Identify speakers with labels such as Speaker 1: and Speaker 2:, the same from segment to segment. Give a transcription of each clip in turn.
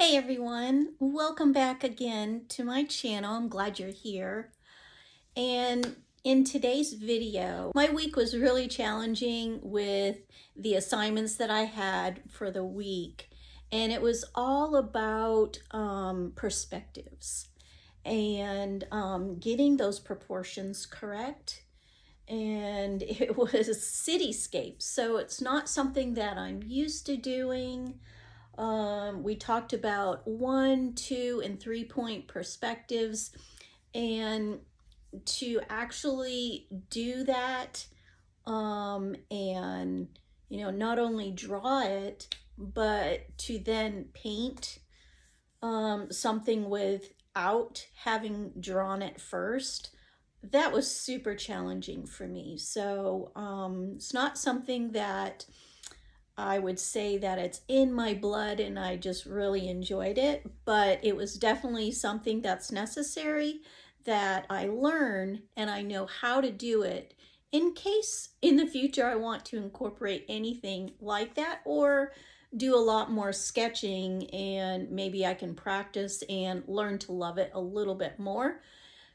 Speaker 1: Hey everyone, welcome back again to my channel. I'm glad you're here. And in today's video, my week was really challenging with the assignments that I had for the week. And it was all about perspectives and getting those proportions correct. And it was cityscapes. So it's not something that I'm used to doing. We talked about 1, 2, and 3-point perspectives, and to actually do that, and not only draw it, but to then paint something without having drawn it first. That was super challenging for me. So it's not something that I would say that it's in my blood and I just really enjoyed it, but it was definitely something that's necessary that I learn and I know how to do it in case in the future I want to incorporate anything like that or do a lot more sketching, and maybe I can practice and learn to love it a little bit more,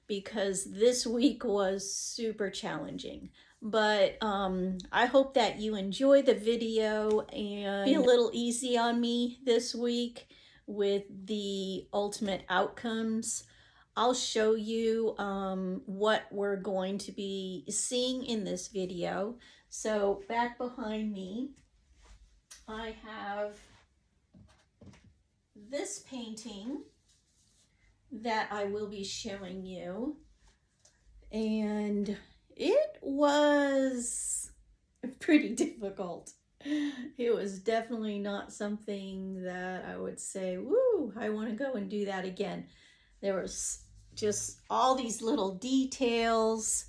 Speaker 1: because this week was super challenging. But I hope that you enjoy the video and be a little easy on me this week with the ultimate outcomes. I'll show you what we're going to be seeing in this video. So back behind me, I have this painting that I will be showing you, and it was pretty difficult. It was definitely not something that I would say, woo, I want to go and do that again. There was just all these little details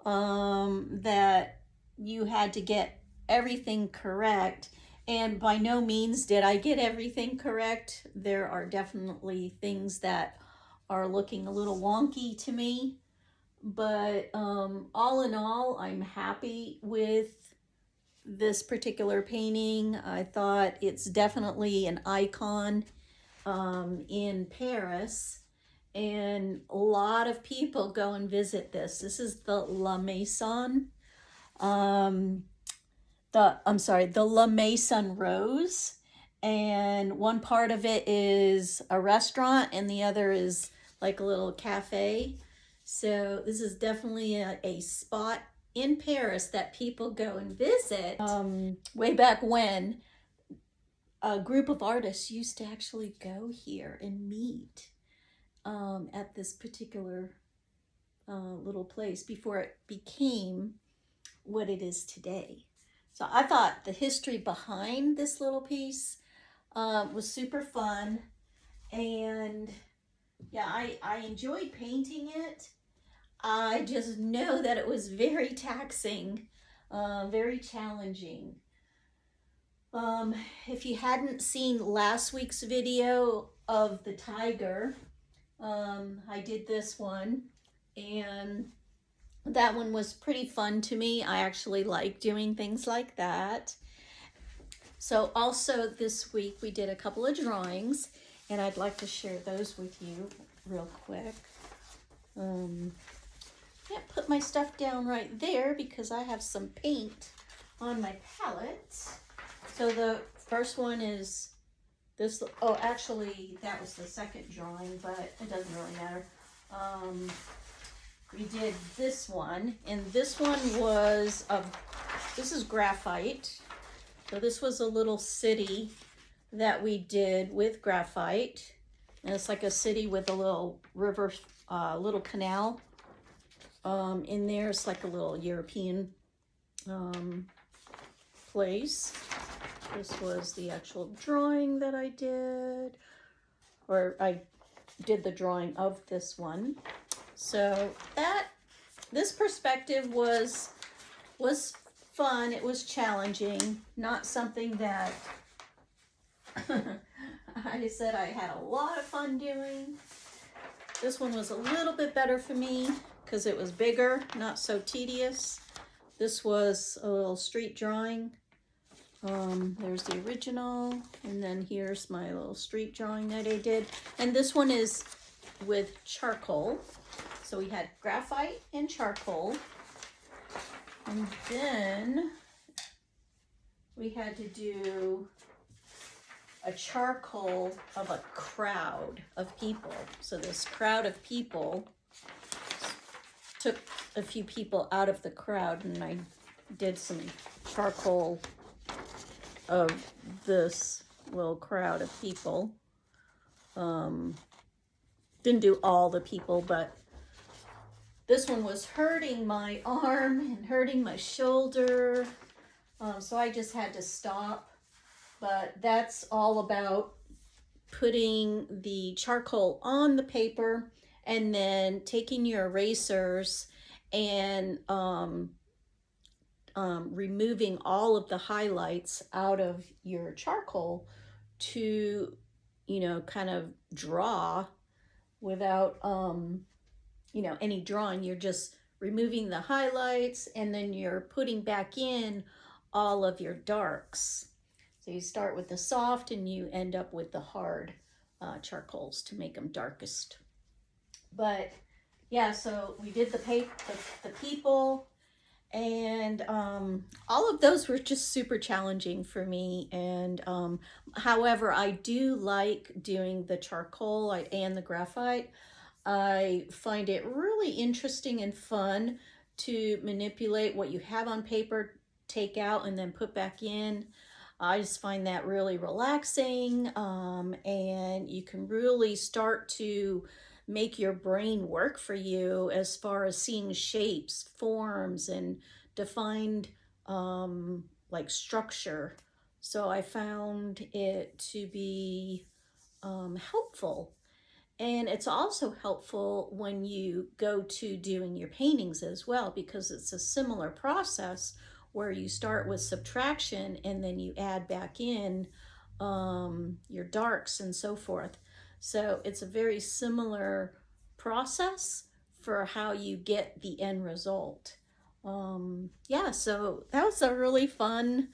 Speaker 1: that you had to get everything correct. And by no means did I get everything correct. There are definitely things that are looking a little wonky to me. But all in all, I'm happy with this particular painting. I thought it's definitely an icon in Paris, and a lot of people go and visit this. This is the La Maison, the La Maison Rose, and one part of it is a restaurant and the other is like a little cafe. So this is definitely a spot in Paris that people go and visit. Way back when, a group of artists used to actually go here and meet at this particular little place before it became what it is today. So I thought the history behind this little piece was super fun. And yeah, I enjoyed painting it. I just know that it was very taxing, very challenging. If you hadn't seen last week's video of the tiger, I did this one, and that one was pretty fun to me. I actually like doing things like that. So also this week we did a couple of drawings, and I'd like to share those with you real quick. Can't put my stuff down right there because I have some paint on my palette. So the first one is this. Oh, actually, that was the second drawing, but it doesn't really matter. We did this one, and this one was this is graphite. So this was a little city that we did with graphite, and it's like a city with a little river, little canal in there. It's like a little European place. This was the actual drawing that I did, or I did the drawing of this one. So this perspective was fun. It was challenging, not something that I said I had a lot of fun doing. This one was a little bit better for me because it was bigger, not so tedious. This was a little street drawing. There's the original, and then here's my little street drawing that I did. And this one is with charcoal. So we had graphite and charcoal. And then we had to do a charcoal of a crowd of people. So this crowd of people, took a few people out of the crowd, and I did some charcoal of this little crowd of people. Didn't do all the people, but this one was hurting my arm and hurting my shoulder, so I just had to stop. But that's all about putting the charcoal on the paper and then taking your erasers and removing all of the highlights out of your charcoal to, you know, kind of draw without, you know, any drawing. You're just removing the highlights and then you're putting back in all of your darks. So you start with the soft and you end up with the hard charcoals to make them darkest. But yeah, so we did the people, and all of those were just super challenging for me. And however, I do like doing the charcoal and the graphite. I find it really interesting and fun to manipulate what you have on paper, take out, and then put back in. I just find that really relaxing, and you can really start to make your brain work for you as far as seeing shapes, forms, and defined like structure. So I found it to be helpful. And it's also helpful when you go to doing your paintings as well, because it's a similar process where you start with subtraction and then you add back in your darks and so forth. So it's a very similar process for how you get the end result. Yeah, so that was a really fun,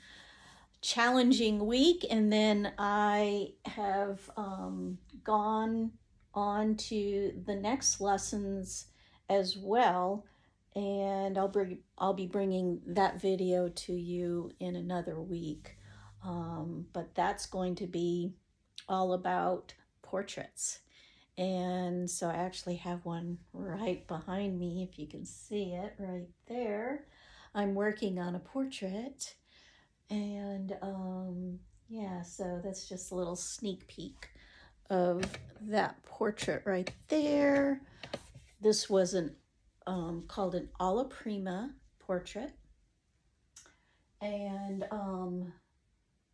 Speaker 1: challenging week. And then I have gone on to the next lessons as well. And I'll be bringing that video to you in another week. But that's going to be all about portraits. And so I actually have one right behind me, if you can see it right there. I'm working on a portrait. And yeah, so that's just a little sneak peek of that portrait right there. This was called an alla prima portrait, and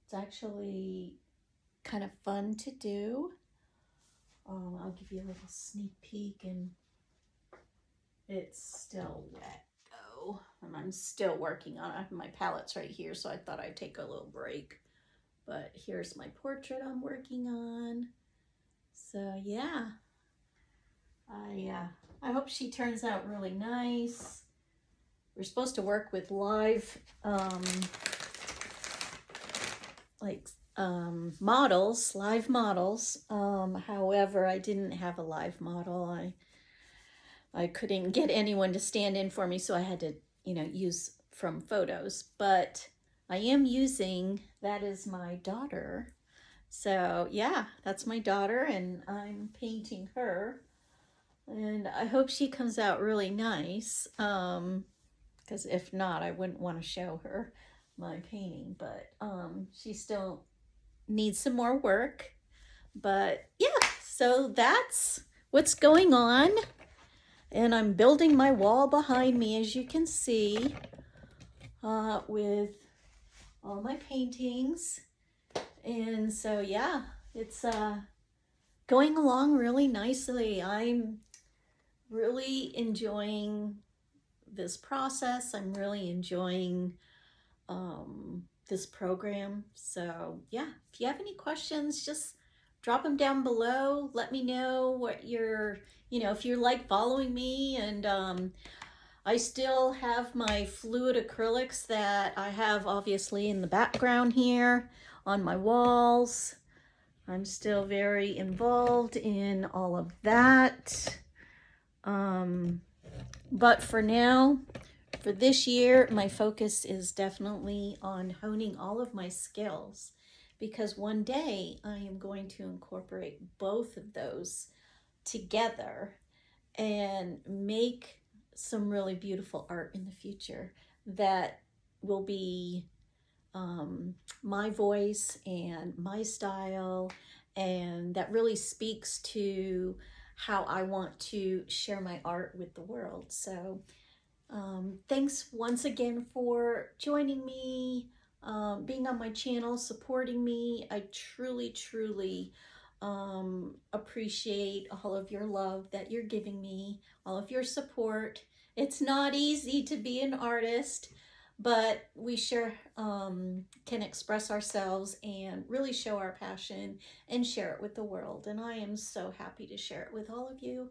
Speaker 1: it's actually kind of fun to do. I'll give you a little sneak peek, and it's still wet though, and I'm still working on it. I have my palettes right here, so I thought I'd take a little break. But here's my portrait I'm working on. So yeah, I hope she turns out really nice. We're supposed to work with live models. However, I didn't have a live model. I couldn't get anyone to stand in for me, so I had to, you know, use from photos. But I am using, that is my daughter. So yeah, that's my daughter, and I'm painting her. And I hope she comes out really nice, because if not, I wouldn't want to show her my painting. But she still needs some more work. But yeah, so that's what's going on. And I'm building my wall behind me, as you can see, with all my paintings. And so yeah, it's going along really nicely. I'm really enjoying this process. I'm really enjoying this program. So yeah, if you have any questions, just drop them down below. Let me know what you're, you know, if you're like following me. And I still have my fluid acrylics that I have obviously in the background here on my walls. I'm still very involved in all of that. But for now, for this year, my focus is definitely on honing all of my skills, because one day I am going to incorporate both of those together and make some really beautiful art in the future that will be my voice and my style, and that really speaks to how I want to share my art with the world. So thanks once again for joining me, being on my channel, supporting me. I truly, truly appreciate all of your love that you're giving me, all of your support. It's not easy to be an artist, but we sure can express ourselves and really show our passion and share it with the world. And I am so happy to share it with all of you.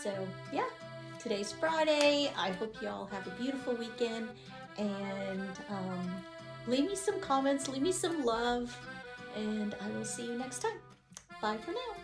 Speaker 1: So yeah, today's Friday. I hope y'all have a beautiful weekend, and leave me some comments, leave me some love, and I will see you next time. Bye for now.